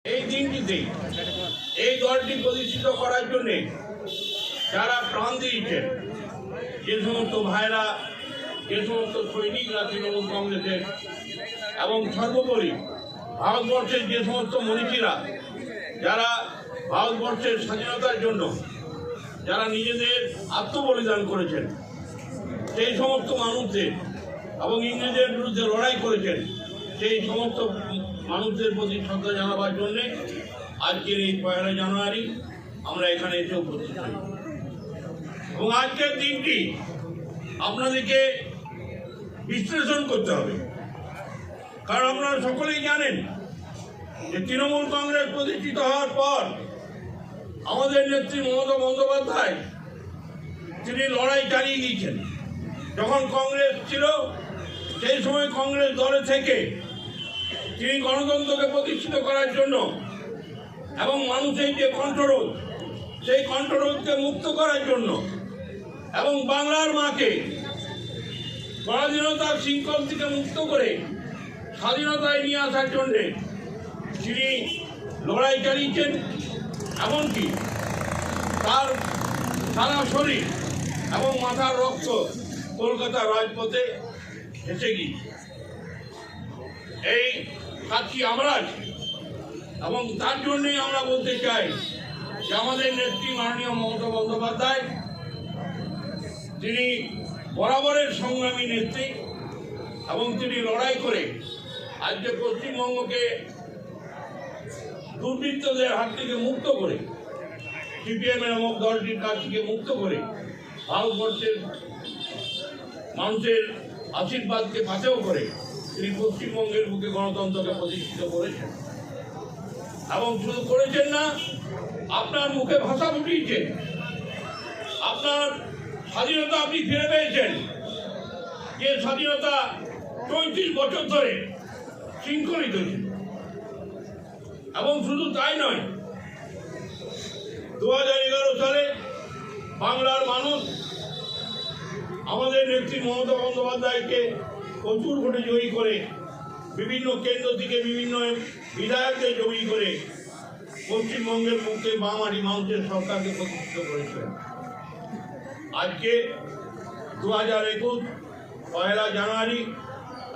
এই দিনটিতে এই দলটি প্রতিষ্ঠিত করার জন্য যারা প্রাণ দিয়েছেন, যে সমস্ত ভাইরা, যে সমস্ত সৈনিকরা তৃণমূল কংগ্রেসের, এবং সর্বোপরি ভারতবর্ষের যে সমস্ত মনীষীরা যারা ভারতবর্ষের স্বাধীনতার জন্য যারা নিজেদের আত্মবলিদান করেছেন, সেই সমস্ত মানুষদের এবং ইংরেজের বিরুদ্ধে লড়াই করেছেন, সেই সমস্ত মানুষদের প্রতি শ্রদ্ধা জানাবার জন্যে আজকের এই 1 জানুয়ারি আমরা এখানে এসে উপস্থিত হই। এবং আজকের দিনটি আপনাদেরকে বিশ্লেষণ করতে হবে, কারণ আপনারা সকলেই জানেন যে তৃণমূল কংগ্রেস প্রতিষ্ঠিত হওয়ার পর আমাদের নেত্রী মমতা বন্দ্যোপাধ্যায় তিনি লড়াই চালিয়ে গিয়েছেন। যখন কংগ্রেস ছিল সেই সময় কংগ্রেস দলে থেকে তিনি গণতন্ত্রকে প্রতিষ্ঠিত করার জন্য এবং মানুষের যে কণ্ঠরোধ, সেই কণ্ঠরোধকে মুক্ত করার জন্য এবং বাংলার মাকে পরাধীনতার শৃঙ্খল থেকে মুক্ত করে স্বাধীনতায় নিয়ে আসার জন্যে তিনি লড়াই চালিয়েছেন। এমনকি তার সারা শরীর এবং মাথার রক্ত কলকাতার রাজপথে ভেসে গিয়েছে। এই সাক্ষী আমরা আছি, এবং তার জন্যই আমরা বলতে চাই যে আমাদের নেত্রী মাননীয় মমতা বন্দ্যোপাধ্যায় তিনি বরাবরের সংগ্রামী নেত্রী, এবং তিনি লড়াই করে আজকে পশ্চিমবঙ্গকে দুর্বৃত্তদের হাত থেকে মুক্ত করে, সিপিএম নামক দলটির কাছ থেকে মুক্ত করে ভারতবর্ষের মানুষের আশীর্বাদকে পাথেয় করে তিনি পশ্চিমবঙ্গের বুকে গণতন্ত্রকে প্রতিষ্ঠিত করেছেন। এবং শুধু করেছেন না, আপনার মুখে ভাষা ফুটিয়েছেন, আপনার স্বাধীনতা আপনি ফিরে পেয়েছেন, যে স্বাধীনতা 34 বছর ধরে শৃঙ্খলিত ছিল। এবং শুধু তাই নয়, 2011 সালে বাংলার মানুষ আমাদের নেত্রী মমতা বন্দ্যোপাধ্যায়কে প্রচুর ভোটে জয়ী করে, বিভিন্ন কেন্দ্র থেকে বিভিন্ন বিধায়কদের জয়ী করে পশ্চিমবঙ্গের মুখে বামারি মানুষের সরকারকে প্রতিষ্ঠিত করেছিলেন। আজকে 2021 1 জানুয়ারি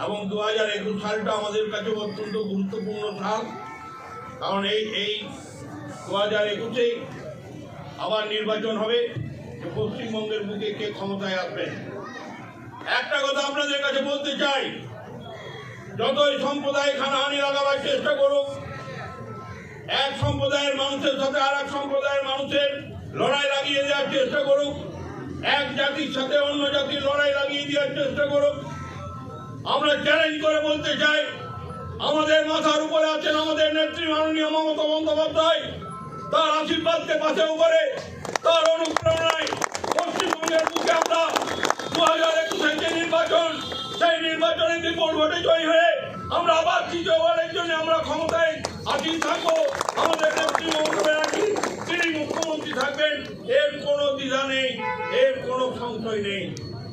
এবং 2021 সালটা আমাদের কাছে অত্যন্ত গুরুত্বপূর্ণ সাল, কারণ এই 2021-এ আবার নির্বাচন হবে যে পশ্চিমবঙ্গের বুকে কে ক্ষমতায় আসবেন। একটা কথা আপনাদের কাছে বলতে চাই, যতই সম্প্রদায় হানাহানি লাগাবার চেষ্টা করুক, এক সম্প্রদায়ের মানুষের সাথে আর এক সম্প্রদায়ের মানুষের লড়াই লাগিয়ে দেওয়ার চেষ্টা করুক, এক জাতির সাথে অন্য জাতির লড়াই লাগিয়ে দেওয়ার চেষ্টা করুক, আমরা চ্যালেঞ্জ করে বলতে চাই, আমাদের মাথার উপরে আছেন আমাদের নেত্রী মাননীয় মমতা বন্দ্যোপাধ্যায়। তার আশীর্বাদকে পাথেয় করে, তার অনুপ্রেরণায় পশ্চিমবঙ্গের বুকে আমরা 2021-এর যে নির্বাচন, সেই নির্বাচনে বিপুল ভোটে জয়ী হয়ে আমরা আবার তৃতীয়বারের জন্য আমরা ক্ষমতায় আসীন থাকবো। আমাদের নেত্রী মমতা ব্যানার্জি তিনি মুখ্যমন্ত্রী থাকবেন, এর কোনো দ্বিধা নেই, এর কোনো সংশয় নেই।